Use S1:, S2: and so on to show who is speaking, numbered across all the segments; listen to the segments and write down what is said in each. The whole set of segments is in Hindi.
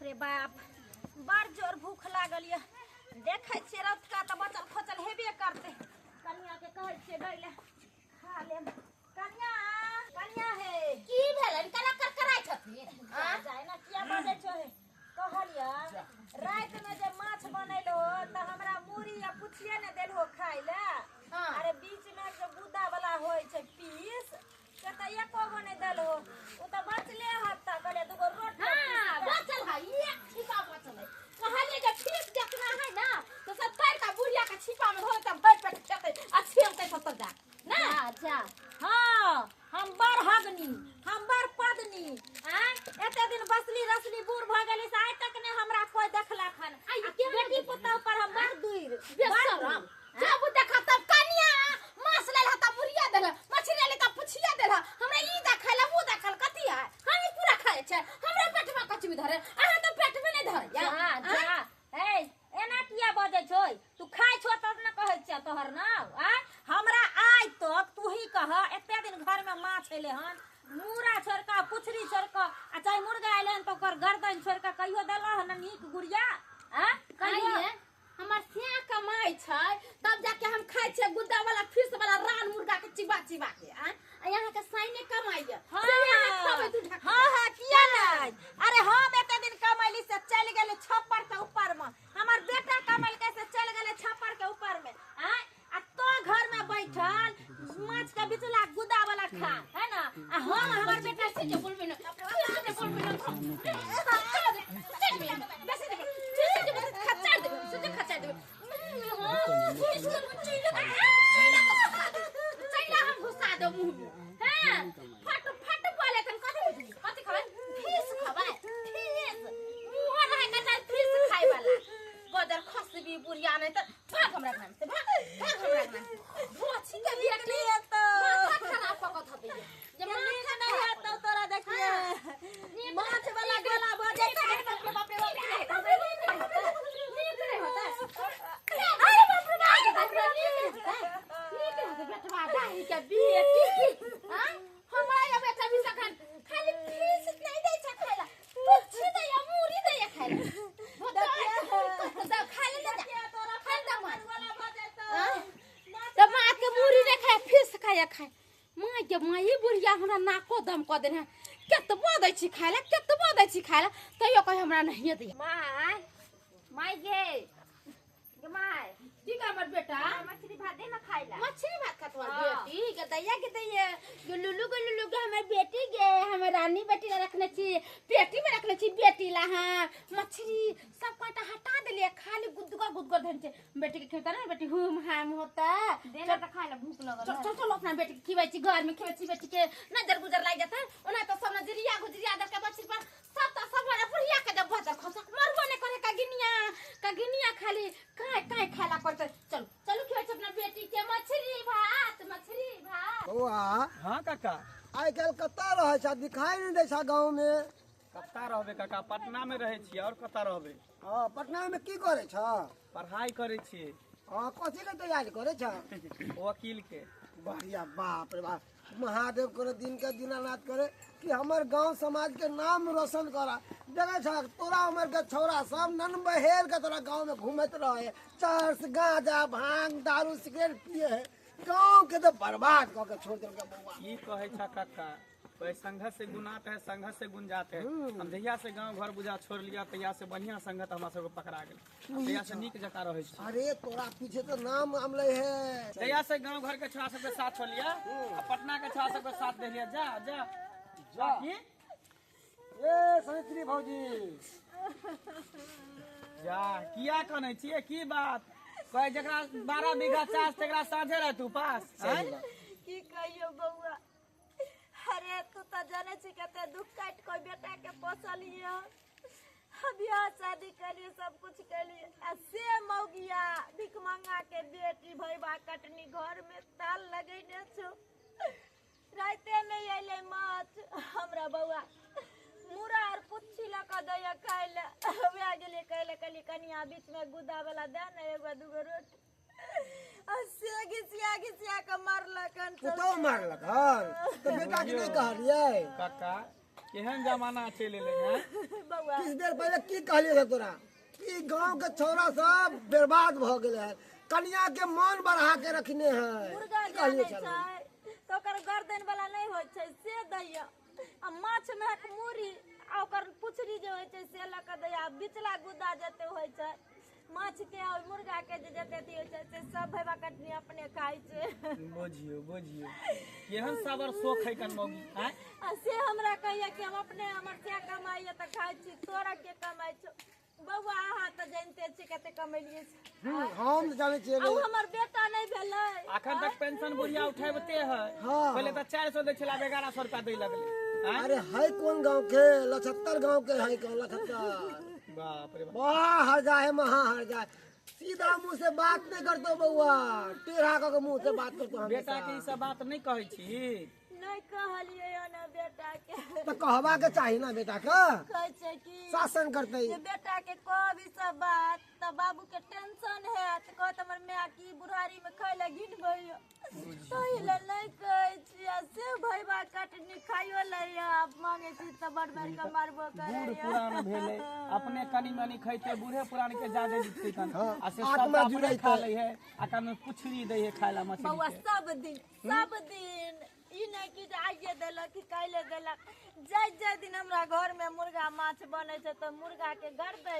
S1: रे बाप बड़ जोर भूख लागल ये देखे छे रात का त बचल खोचल हेबे करते कन्या के कहै छे दैले खा ले कन्या कन्या हे
S2: की भेलन कला कर कराय छथिन
S1: आ जाय ना किया बाजे छो हे कहलिया रात में जे माछ बनैलो त हमरा मूरी या पुछिए ने देलहो खाइ ले अरे बीच में जो गुदा वाला होय छे पीस के त एको गो ने देलहो उ त बचले हत कहले दुगो रोटी
S2: हां बचल है एक छिपा बचल है कहले जे ठीक देखना है ना तो सब पैर का बुढ़िया के छिपा में धोए त बैठ बैठ खेते आ छेलते सब जा ना
S1: अच्छा हां हम बड़ हगनी हम बड़ पदनी एते दिन बसली रसली बूढ़ भ गेली से आइ तक ने हमरा कोई देखला खन बेटी पुतौ पर हम बड़ दूर
S2: बेशरम जब देखा तब कन्या मांस ले हता बुढ़िया देला मछली ले त पुछिया देला हमरा ई देखला वो देखल कथि है हम ई पूरा खाए छे हमरा पेट में कछु भी धरे अहाँ त पेट में नहीं धरे
S1: जा जा ए एना किया बजे छोय तू खाय छो तब न कहै छ तोहर नाव हमरा आइ तक तू ही कह एते दिन घर में माछ एले हन मूरा छोरका पुछरी छोरका आ चाहे मुर्गा एले हन तो ओकर गर्दन छोरका कहियो देला हन नीक गुड़िया
S2: कहिए हमर से कमाई छै तब जाके हम खाइ छे गुद्दा वाला फिश वाला रान मुर्गा के चिबा चिबा के यहाँ के साइने कमाई है
S1: हां किया नहीं अरे हम एते दिन कमैली से चल गेले छप्पर के ऊपर में हमर बेटा कमैल के से चल गेले छप्पर के ऊपर में आ तो घर में बैठल माछ के बिचला गुदा वाला खा है ना आ हम हमर बेटा से जो बोलबे ना नाको दम क देने केतबो दै छी खाइला तइयो कहि हमरा नहीं दे माय गे माय की हमर बेटा मछली भात दे ना खाइला मछली भात खा तोर बेटी के दैया के लुलु के हमर बेटी गे हमर रानी बेटी ला रखने छी पेटी में रखने छी बेटी ला हां मछली सब काटा हटा देलिए खाली गुदगुर धन छे बेटी के खेता ना बेटी हुम हाम होता देना त खाइला भूख लगल चल अपना बेटी के खिबै छी घर में खिबै छी बेटी के नजर गुजर लाग जाता ओना त सब नजरिया गुजरिया दर के मछली पर सब त सब बुढ़िया के जब भतर खसा मरबो ने करे का गिनिया खाली काय खाला पड़ते चलो खिबै छी अपना बेटी के मछली भात
S3: बौआ
S4: हां काका
S3: आइ काल कत्ता रहै छ दिखाई नहीं दै छ गांव में
S4: कत्ता रहबे काका पटना में रहै छी और कत्ता रहबे
S3: हां पटना में की करे छ
S4: पढ़ाई करे छी
S3: हां कथि के तैयारी करे छ
S4: वकील के
S3: बढ़िया बाप रे बाप महादेव करे दिन के दीनानाथ करे कि हमर गांव समाज के नाम रोशन करा देखे छ तोरा उम्र के छौरा सब नन बहेर के तोरा गांव में घूमत रहे चर्स गांजा भांग दारू सिगरेट पिए है गांव के तो बर्बाद क के छोड़ देलके बौआ
S4: ई कहै छ काका कोई संघर्ष से गुनात है संघर्ष से गुंजात है हम जहिया से गांव घर बुझा छोड़ लिया तहिया से बढ़िया संगत हमरा सब पकड़ा गेल तहिया से नीक जका रहै छ
S3: अरे तोरा पीछे तो नाम आमले है
S4: जहिया से गांव घर के छोरा सब के साथ छोड़ लिया आ पटना के छोरा सब के साथ दे लिया जा की
S3: ए सवित्री भौजी
S4: जा किया कनै छिए की बात कोई जकरा 12 बीघा चास तकरा साझे रह तू पास
S1: की कहियो बउआ अरे तू त जाने छी कते दुख काट कोई बेटा के पोसलिए बियाह शादी कलिए सब कुछ कलिए आ से मौगिया भिख मंगा के बेटी भईबा कटनी घर में ताल लगैने छो राते में अइले माछ हमरा बउआ मुरा और पुच्छी लका दया खाइले वे गेले कहले कनिया बीच में गुदा वाला दे न एगो दूगो रोटी से घिसिया के मारलकन
S3: तो मारलक हर तो बेटा के नहीं कहलिए
S4: काका केहन जमाना चले हैं
S2: बउआ
S3: किछ देर पहले की कहलिए रे तोरा ई गांव के छौरा सब बर्बाद भ गेले है कन्या के मन बढ़ा के रखने है
S2: मुर्गा
S3: की कहलिए
S2: जाने
S3: चल
S2: छै तो ओकर गर्दन वाला नहीं होइ छै से दैया आ माछ में एक मूरी आ ओकर पुछरी जे होइ छै से लऽ कऽ दैया बिचला गुदा जते होइ छै माछ के और मुर्गा के जे जते अथी होइ छै से सब भैया कटनी अपने खाइ छै
S4: बुझियो बुझियो केहन साबर शौक है कन मौगी हैं
S2: आ से हमरा कहिया कि हम अपने हमर से कमाइए त खाइ छी तोरा के कमाइ छौ बउआ अहाँ त जानते छी कते कमेलिए छी
S3: हम जाने छिए
S2: आ हमर बेटा नहीं भेलै
S4: अखन तक पेंशन बुढ़िया उठाबते है
S3: हाँ।
S4: पहले तो 400 दे छला 1100 रुपया दे लगले हैं
S3: अरे है कौन गांव के 75 गांव के है कौन 75
S4: बाप रे बाप
S3: वाह हर जाए महा हर जाए सीधा मुंह से बात नहीं करतो बउआ टेढ़ा के मुंह से बात करतो हम
S4: बेटा के ई सब बात नहीं कहै छी
S2: नहीं कहलिए ना बेटा के
S3: तो कहवा के चाहिए ना बेटा का
S2: कहै छै कि
S3: शासन करते
S2: ये बेटा के कहब ई सब बात त बाबू के टेंशन है त कहत हमर माय की बुढ़ारी में खैला घिन भइयो तहिले नहीं कहै छी आ से भइबा कटनी खाइयो लइया आप मांगे छी त बड़ बड़ के मारबो करे
S4: बूढ़ पुरान भेले अपने कनी मनी खैते बूढ़े पुरान के ज्यादा दिखते कन आ से सब
S3: आत्मा
S4: अपने
S3: जुड़ैत
S4: खा
S3: है।
S4: ले है आ कन पुछरी दे है खायला
S2: बउआ
S4: मछली के
S2: सब दिन ई नहीं कि जे आइए देलक कि काल्हे देलक जाय दिन हमरा घर में मुर्गा माछ बनै छै त मुर्गा के गरदै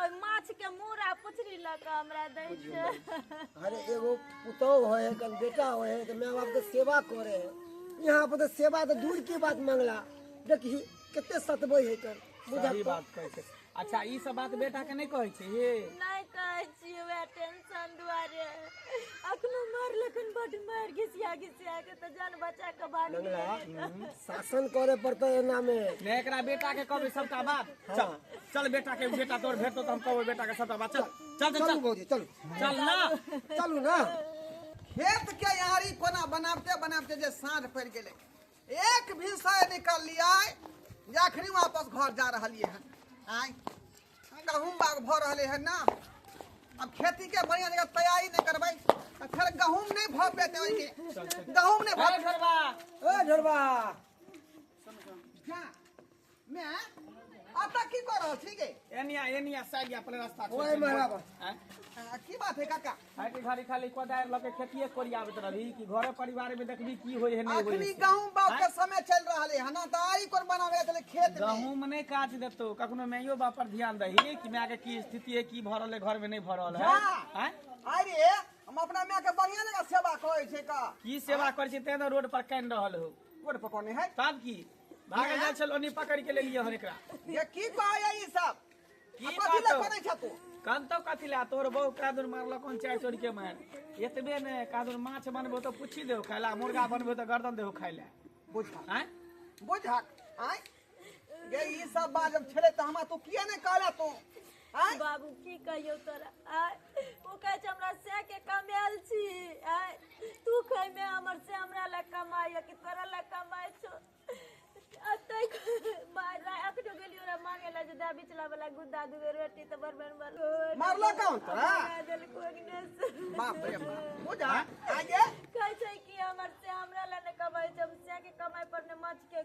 S2: और माछ के मुरा पुछरी ल के हमरा दै छै
S3: अरे एगो पुतौह है कल बेटा है तो माँ बाप के सेवा करे है यहाँ पर तो सेवा तो दूर की बात मांगला देखी कितने सतबई है कर
S4: सही बात कहै छै अच्छा ई सब बात बेटा के नहीं कहै छी
S2: नहीं कहै छी वे टेंशन दुआरे अखनो मार लेकिन बड मार घिसिया के त जान बचा के भाग
S3: मंगला शासन करे पड़ता है ना में
S4: ने एकरा बेटा के कहबे सबटा बात चल चल बेटा के बेटा तोर भेटतो त हम कहबे बेटा के सबटा बात चल चल चल
S3: चलू
S4: चल
S3: भौजी चलू
S4: चल ना
S3: चलू ना
S5: खेत के यारी कोना बनाते बनाते जे साँझ पड़ गेले एक भी सह निकल लिया जखनी वापस घर जा रही है आय गहूम बाग भ रहे है ना अब खेती के बढ़िया जगह तैयारी नहीं करबै तो फिर गहूम नहीं भ पेते ओइके गहूम नहीं
S4: अरे
S5: भ
S4: घरवा
S3: ए झरबा
S5: क्या मैं अब तक की कर रहल छी गे
S4: एनिया साइड अपने रास्ता
S3: ओए महाराज
S4: हैं
S5: की बात है काका
S4: खाली खाली खाली कोदार लके खेतिए कोरियाबत रही कि घरे परिवार में देखबी की होय है नहीं होय
S5: अखनी गहूम बाग के समय चल रहले है ना तारी कोन बनावे के खेत में
S4: गहूम नहीं काट देतो कखनो मैयो बाप पर ध्यान दही कि माय के की स्थिति है की भरल है घर में नहीं भरल है हैं
S5: अरे हम अपना माय के बढ़िया जगह सेवा करे छै का
S4: की सेवा कर छी तेना रोड पर कान रहल हो
S5: कोन पकड़ने है
S4: तब की भागे जा छल ओनी पकड़ के ले लियो हन एकरा
S5: ये की कहै ई सब
S4: की
S5: कथी ले
S4: बात
S5: करे छ तू
S4: कांतो कथी ला तोर बहु कादुर मारल कोन चाय चोर के मार एतबे ने कादुर माछ बनबो तो पूछी देओ खाइला मुर्गा बनबो तो गर्दन देओ खाइला
S5: बुझा
S4: हैं
S5: बुझक आय ये ई सब बात जब छले त हमरा तू किया नहीं कहला तू आय
S2: बाबू की कहियो तोरा आय ओ कहे छै हमरा से के कमायल छी आय तू कहे में हमर से हमरा ला कमाइयो कि तोरा ला कमाइ छो अतै मारा अखनो गेलियो रे मांगे ला जे दा बिचला वाला गुद्दा दुबे रोटी त बरबर
S5: मारलो कौन तोरा
S2: दिल कोगने
S5: बाप रे बाप बुझा आगे
S2: कहे छै कि हमर से हमरा ला ने कमाइ छै हम से के कमाइ पर ने माछ के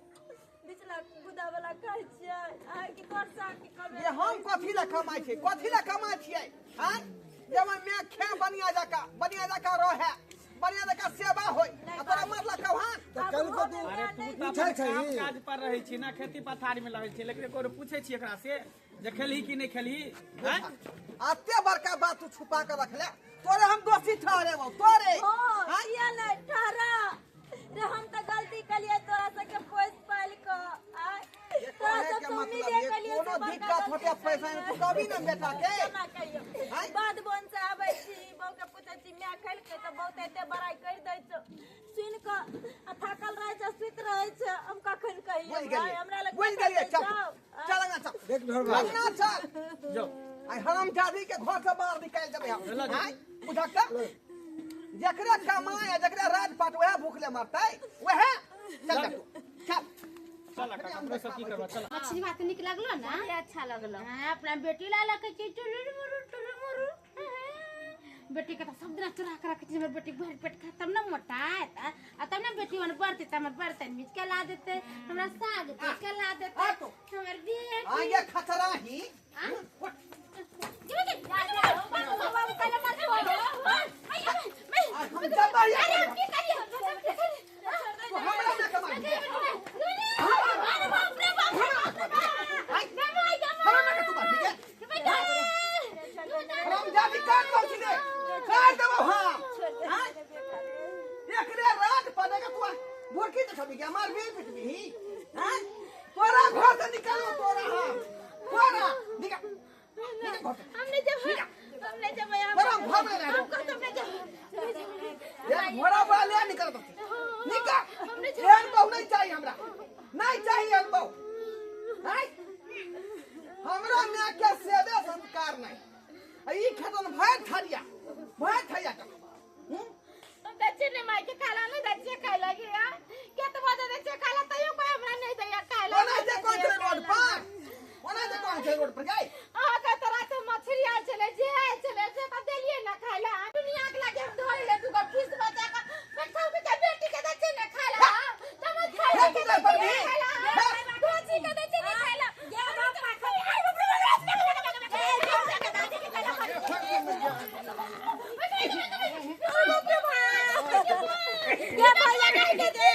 S2: बिचला गुद्दा वाला कहे छै आय कि तोर सा की कमाइ
S5: ये हम कथी ला कमाई छी कथी ला कमाई छियै आय जब मैं खे बढ़िया जका रहे बढ़िया जका सेवा होय आ तोरा मारला कहां
S3: तो कल को तू
S4: अरे तू तो
S3: पूछै
S4: अपन
S3: छै
S4: काम काज पर रही छी ना खेती पथारी में लगे छी लेकिन कोनो पूछे छी एकरा से जे खेलही कि नहीं खेलही हैं
S5: अते बड़का बात तू छुपा के रखले तोरे हम दोषी ठहरे हो तोरे
S2: हां ये ले ठहरा रे हम त गलती कलिए तोरा से के पोस पाल को आय तोरा से
S5: के
S2: तुम
S5: मतलब
S2: मिले
S5: ये
S2: कलिए
S5: कोनो दिक्कत होते पैसा तू कभी न बेटा के
S2: ना कहियो बाद बोन से आबै छी बौ के पूछै छी मैं खेल के त बहुत एते बड़ाई कर दै छ सुन के आ थाकल रहे छ सुत रहे छ हम कखन कहियो भाई हमरा लग
S5: बुझ गेलिए चल चल ना चल
S3: देख झरबा
S5: ना चल
S4: जो
S5: आई हराम जादी के घर से बाहर निकाल देबे हम आय बुझक जकरा कमाए है जकरा राजपाट वह भूखले मरतै वह चल जा तू चल
S4: चल काका हमरे सब की करबा चल
S1: मछली भात निक लगलो ना
S2: अच्छा लगलो
S1: हाँ, अपना बेटी ला ला के चुलुर मुरु
S2: बेटी के तो सब दिन चुरा के रखे हमर बेटी भर पेट खा तब ना मोटात आ तब ना बेटी वन बढ़ते त हमर बर्तन मिच के ला देते हमरा साग पीस के ला देते हमर बेटी
S5: आगे खतरा ही
S2: बाबू कल मत हो
S5: हम जब आया
S2: अरे की करिए
S5: तो हमरा में कमा हमरा में तू बात ठीक है हम जाति काट लो सीधे काट देबो हां एक रे रात पड़ेगा तू बुरकी तो छबी क्या मार भी पिट भी हैं तोरा घर से निकालो तोरा हां तोरा निकाल
S2: हमने जब
S5: तोरा घर में रह ये घोड़ा वाले निकल दो निकाल एहन बहु नहीं चाहिए हमरा नहीं चाहिए एहन बहु नहीं हमरा में के सेवे संस्कार नहीं ई खेतन भय थरिया
S2: दच्चे ने माई के खाला नहीं दच्चे खाई लगी यार क्या तो बात दच्चे खाला तयो कोई हमरा नहीं दैया खाई लगी
S5: ओना जे कौन से रोड पर गई
S2: आ का तरह तो मछली आ चले जे का देलिए ना खाइला दुनिया के लागे हम धोई ले तू का फीस बचा का बैठा के बेटी के दच्चे ने खाइला तब खाइला के खाइला दोची के दच्चे ने खाइला ये बाप ये भैया नहीं दे दे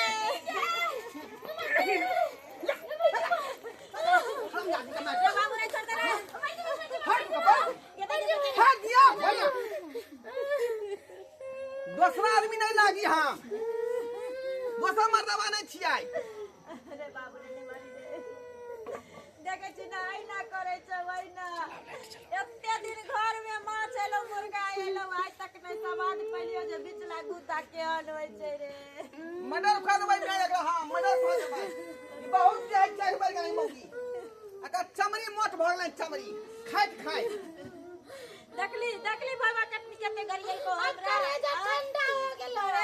S2: बाबू नहीं छोड़ दे रे
S5: हट दिया भैया दूसरा आदमी नहीं लागी हां दूसरा मर्दवा नहीं छियाई
S1: अरे बाबू ने मारी दे देखे छी ना आई ना करे छ वही ना एते दिन घर में माछ एलो मुर्गा एलो आज तक नहीं समाद पलियो जे बिचला गुता के हन होय छै रे
S5: मर्डर खा दे भाई हां मर्डर खा दे भाई बहुत जाय चार बार गई मौगी अगर चमड़ी मोट भरले चमड़ी खाइत
S1: देखली बाबा कटनी केते गरियल को
S2: करे जा ठंडा हो गेलो रे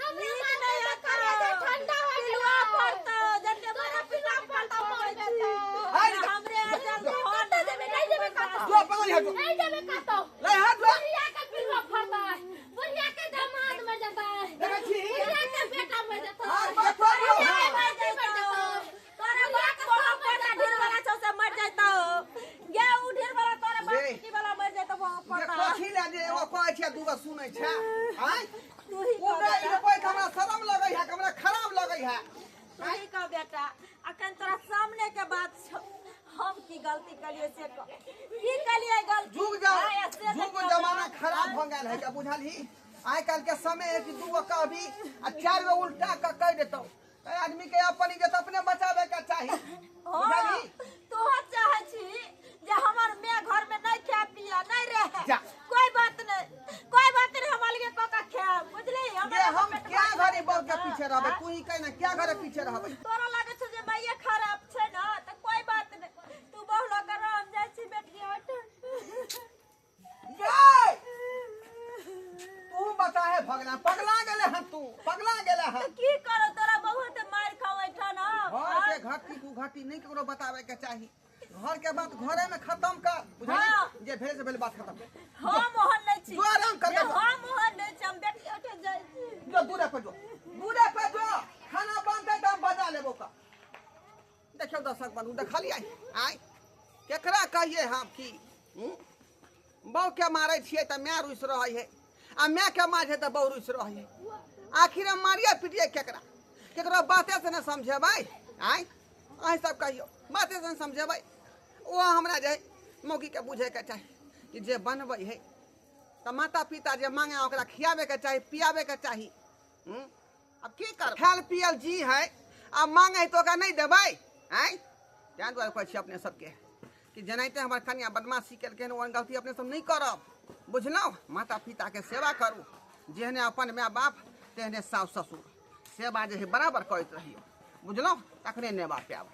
S2: हमरा माने करे जा ठंडा हो गेलो
S1: पड़तो जते बड़ा पिला पड़तो मर जेतो हमरे अजल फोन देबे नहीं देबे कातो
S5: जो पानी हटो
S2: नहीं देबे कातो
S5: ले हाथ लो
S2: बुढ़िया के पिलवा फरता है बुढ़िया के दामाद मर जाता है
S5: देखी
S2: बुढ़िया के बेटा मर जाता है
S5: हां बात करो
S1: तोरा बात कोनो पड़ता ढेर वाला छौ से मर जातो ये उ ढेर वाला तोरा बात की वाला मर जातो वहां
S5: ये
S1: पड़ता
S5: कथी ले जे ओ कहै छै दूगो सुनै छै हैं
S1: तू ही
S5: ओ गई रे कोई हमरा शरम लगै है हमरा खराब लगै है
S1: नहीं का बेटा अखन तोरा सामने के बात हम की गलती कलिए से की कलिए गलती
S5: जुग जमाना खराब हो गेल है क्या बुझलही आइ काल के समय है कि दूगो कहबी आ चार गो उल्टा का कह देतो आदमी के अपन इज्जत अपने बचावे के चाहिए बुझलही
S1: तू चाहे छी जे हमर मैं घर में नहीं खा पिया नहीं रहे
S5: जा।
S1: कोई बात नहीं हम अलगे कोका खा बुझली
S5: हम क्या घरे बहु के पीछे रहबे तू ही कह ना क्या घरे पीछे रहबे
S1: तोरा लागे छ जे मैया खराब छै ना त कोई बात नहीं तू बहु लग राम जाय छी बेटी हट
S5: जय तू बता है भगना पगला गेले ह तू पगला गेले ह
S1: की करो तोरा बहुत मार खावे छ ना
S5: घर के घाटी तू घाटी नहीं ककरो बतावे के चाहिए घर के बात घरे में खत्म कर बुझली
S1: हाँ।
S5: जे भेल से भेल बात खत्म
S1: हम मोहन नहीं छी
S5: जो आराम कर दे
S1: हम मोहन नहीं छी हम बेटी उठे जाय छी
S5: जो दूरे पे जो खाना बनते तो हम बजा लेबो का देखियो दर्शक बंधु देखलिए आई केकरा कहिए हम की बहु के मारे छिए त मैं रुस रहै है आ मैं के मारे त बहु रुस रहै है आखिर हम मारिए पिटिए केकरा बाते से न समझेबै आई सब कहियो बाते से न समझेबै ओ हमरा जे मौगी के बुझे के चाही कि जे बनबै है त माता पिता जे मांगे ओकरा खियावे के चाही पियावे के चाही अब की कर खाल पियल जी है अब मांगे तो ओकरा नहीं देबै हैं जान द्वारे कहै छी अपने सबके कि जनाइते हमर कन्या बदमाशी केलकै ओहन गलती अपने सब नहीं करब बुझलौ माता पिता के सेवा करू जेहने अपन माय बाप तेहने सास ससुर सेवा जे है बराबर करैत रहियो बुझलौ तखने नेबा पाएब